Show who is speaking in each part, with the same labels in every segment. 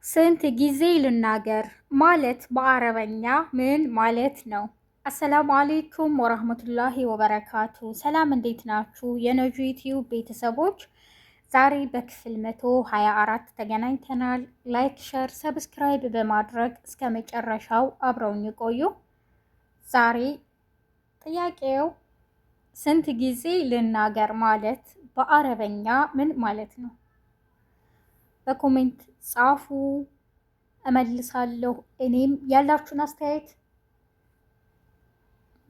Speaker 1: ስንት ጊዜ ልናገር ማለት በአረበኛ ምን ማለት ነው? አሰላሙ አሌይኩም ወራህመቱላሂ ወበረካቱ። ሰላም እንዴት ናችሁ? የነጁ ዩቲዩብ ቤተሰቦች ዛሬ በክፍል 124 ተገናኝተናል። ላይክ፣ ሸር፣ ሰብስክራይብ በማድረግ እስከ መጨረሻው አብረውኝ ቆዩ። ዛሬ ጥያቄው ስንት ጊዜ ልናገር ማለት በአረበኛ ምን ማለት ነው? በኮሜንት ጻፉ፣ እመልሳለሁ። እኔም ያላችሁን አስተያየት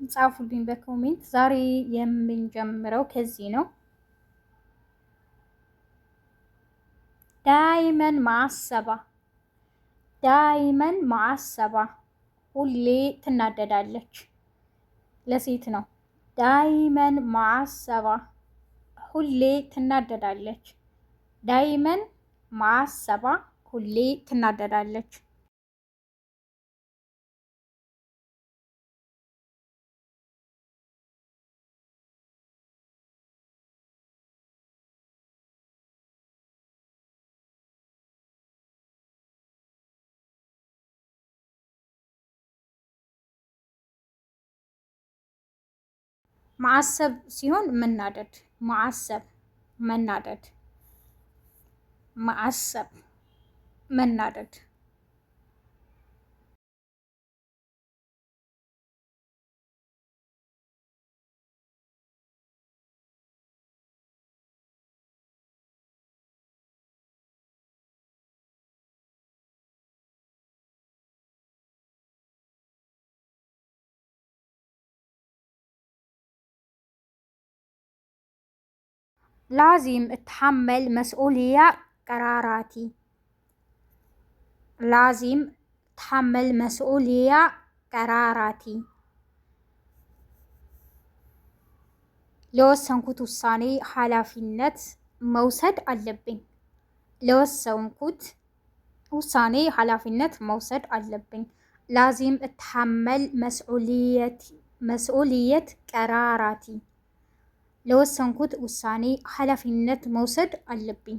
Speaker 1: ጻፉልኝ በኮሜንት። ዛሬ የምንጀምረው ከዚህ ነው። ዳይመን ማዓሰባ፣ ዳይመን ማዓሰባ፣ ሁሌ ትናደዳለች። ለሴት ነው። ዳይመን ማዓሰባ፣ ሁሌ ትናደዳለች። ዳይመን ማዓሰባ፣ ሁሌ ትናደዳለች። ማዓሰብ ሲሆን መናደድ፣ ማዓሰብ መናደድ፣ ማዓሰብ መናደድ። ላዚም እትሐመል መስኡልያ ቀራራቲ፣ ላዚም እትሐመል መስኡልያ ቀራራቲ። ለወሰንኩት ውሳኔ ኃላፊነት መውሰድ አለብኝ። ለወሰንኩት ውሳኔ ኃላፊነት መውሰድ አለብኝ። ላዚም እትሐመል መስኡልየት ቀራራቲ፣ ለወሰንኩት ውሳኔ ኃላፊነት መውሰድ አለብኝ።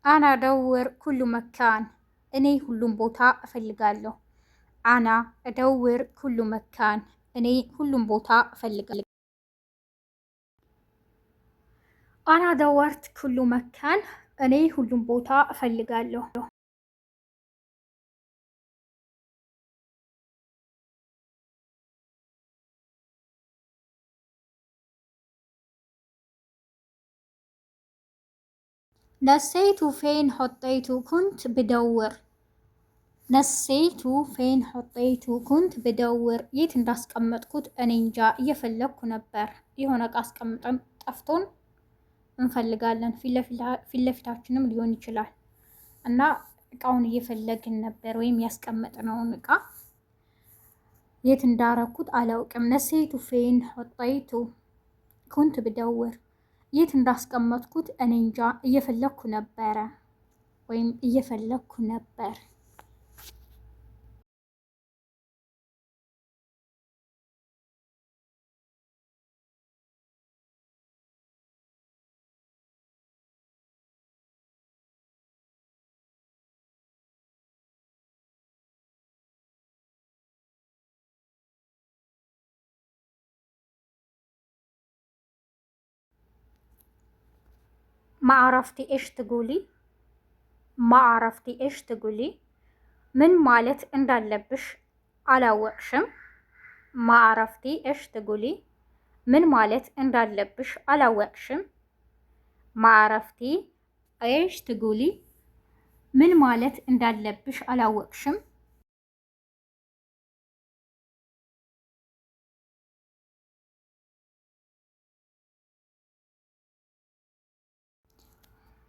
Speaker 1: አና ደውር ኩሉ መካን፣ እኔ ሁሉም ቦታ እፈልጋለሁ። አና እደውር ኩሉ መካን፣ እኔ ሁሉም ቦታ እፈልጋለሁ። አና ደወርት ኩሉ መካን፣ እኔ ሁሉም ቦታ እፈልጋለሁ። ነሰይቱ ፌን ሆጠይቱ ኩንት ብደውር፣ ነሰይቱ ፌን ሆጠይቱ ኩንት ብደውር፣ የት እንዳስቀመጥኩት እኔ እንጃ እየፈለግኩ ነበር። የሆነ እቃ አስቀምጠን ጠፍቶን እንፈልጋለን። ፊት ለፊታችንም ሊሆን ይችላል እና እቃውን እየፈለግን ነበር፣ ወይም ያስቀመጥነውን እቃ የት እንዳረኩት አላውቅም። ነሰይቱ ፌን ሆጠይቱ ኩንት ብደውር፣ የት እንዳስቀመጥኩት እኔ እንጃ እየፈለግኩ ነበረ ወይም እየፈለግኩ ነበር። ማዕረፍቲ እሽ ትጉሊ፣ ማዕረፍቲ እሽ ትጉሊ፣ ምን ማለት እንዳለብሽ አላወቅሽም። ማዕረፍቲ እሽ ትጉሊ፣ ምን ማለት እንዳለብሽ አላወቅሽም። ማዕረፍቲ እሽ ትጉሊ፣ ምን ማለት እንዳለብሽ አላወቅሽም።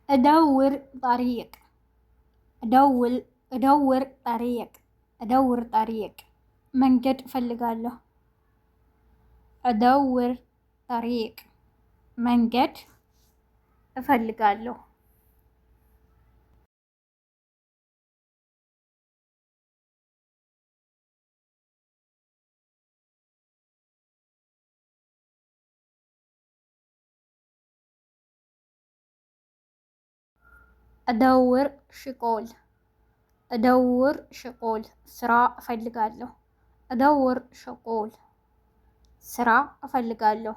Speaker 1: እደውር ጠሪቅ፣ እደውር ጠሪቅ፣ እደውር ጠሪቅ፣ መንገድ እፈልጋለሁ። أدور طريق መንገድ እፈልጋለሁ። أدور شغل أدور شغل ስራ እፈልጋለሁ። أدور شغل ስራ እፈልጋለሁ።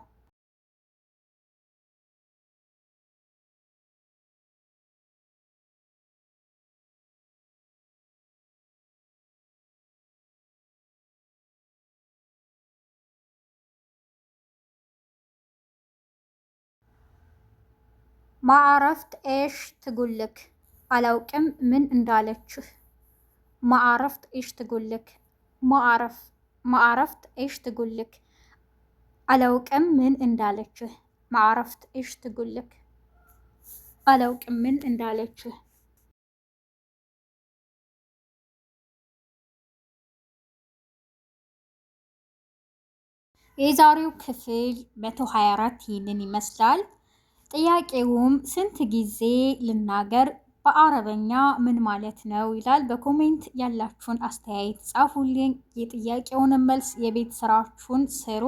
Speaker 1: ما عرفت إيش تقولك አላውቅም ምን እንዳለችህ ما عرفت إيش تقولك ما عرفت إيش تقولك አላውቅም ምን እንዳለችህ ما عرفت إيش تقولك አላውቅም ምን እንዳለችህ። የዛሬው ክፍል 124 ይህንን ይመስላል። ጥያቄውም ስንት ጊዜ ልናገር በአረበኛ ምን ማለት ነው ይላል። በኮሜንት ያላችሁን አስተያየት ጻፉልኝ። የጥያቄውን መልስ የቤት ስራችሁን ስሩ።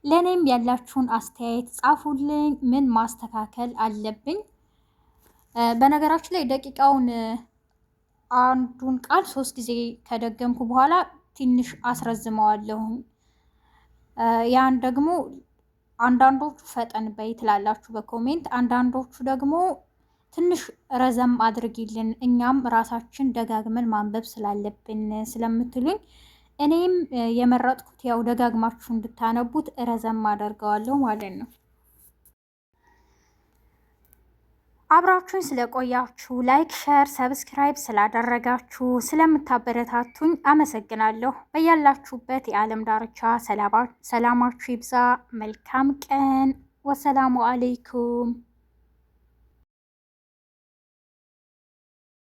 Speaker 1: ለኔም ያላችሁን አስተያየት ጻፉልኝ። ምን ማስተካከል አለብኝ? በነገራችን ላይ ደቂቃውን አንዱን ቃል 3 ጊዜ ከደገምኩ በኋላ ትንሽ አስረዝመዋለሁ። ያን ደግሞ አንዳንዶቹ ፈጠን በይ ትላላችሁ በኮሜንት፣ አንዳንዶቹ ደግሞ ትንሽ ረዘም አድርጊልን እኛም ራሳችን ደጋግመን ማንበብ ስላለብን ስለምትሉኝ እኔም የመረጥኩት ያው ደጋግማችሁ እንድታነቡት ረዘም አደርገዋለሁ ማለት ነው። አብራችሁን ስለቆያችሁ ላይክ፣ ሸር፣ ሰብስክራይብ ስላደረጋችሁ ስለምታበረታቱኝ አመሰግናለሁ። በያላችሁበት የዓለም ዳርቻ ሰላማችሁ ይብዛ። መልካም ቀን። ወሰላሙ አለይኩም